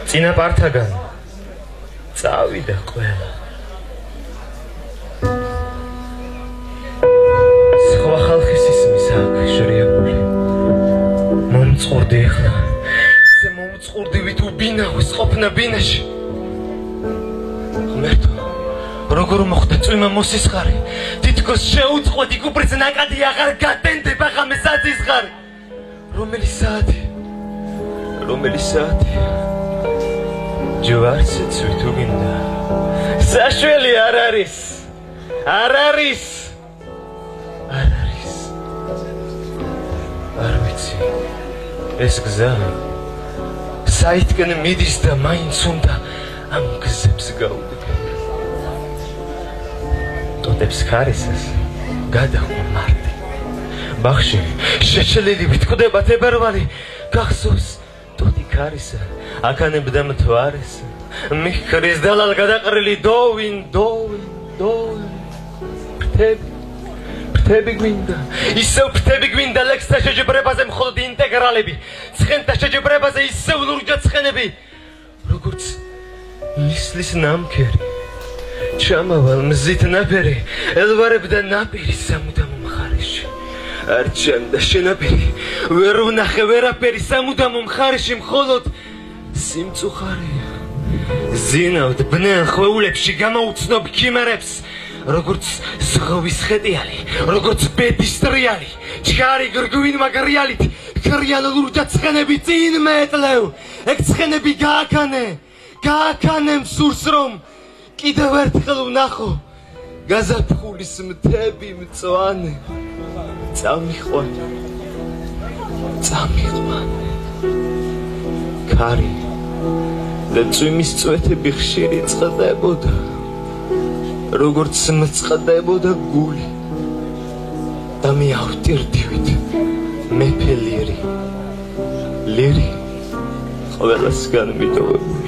წინაპართაგან წავიდა ყველა. სხვა ხალხის ისმის აქ შრიებული. მომწყურდი ახლა. ისე მომწყურდი ვით უბინაოს ყოფნა ბინაში. ღმერთო, როგორ მოხდა წვიმა მოსისხარი? თითქოს შეუწყვეტი კუპრის ნაკადი აღარ გატენდება ღამე საცისხარი. რომელი საათი? ჯვარცეც თუ გინდა. საშველი არ არის. არ ვიცი. ეს გზა საითკენ მიდის და მაინც უნდა ამ გზებს გაუდგე. ტოტებს ხარისას გადახვმა მარტი. ბაღში შეშლილი ვიტყდება თებერვალი. გახსოვს ტოტი ხარისა აკანებდა მთვარეს. მიხრის დალალ გადაყრილი დოვინ ფრთები გვინდა. ისევ ფრთები გვინდა ლექსთა შეჯიბრებაზე მხოლოდ ინტეგრალები. ცხენთა შეჯიბრებაზე ისევ ლურჯად ცხენები. როგორც ნისლის ნამქერი ჩამავალ მზით ნაფერი ელვარებდა ნაპირი სამუდამო მხარეში. არ ჩანდა შენაპირი ვერ ვნახე ვერაფერი სამუდამო მხარეში მხოლოდ სიმწუხარე. ზინავთ ბნელ ხვეულებში გამოუცნობ ქიმერებს. როგორც ზღვის ხეტიალი, როგორც ბედის ტრიალი, ჩქარი გრგვინ მაგრიალით, ქრიან ლურჯად ცხენები წინ მეტლევ. ეგ ცხენები გააკანე მსურს რომ კიდევ ერთხელ ვნახო გაზაფხულის მთები მწვანე. წამიყვანე ქარი და წვიმის წვეთები ხშირი წყდებოდა. როგორც მწყდებოდა გული და მე ავტირდივით მეფე ლირი ყველასგან მიტოვებული.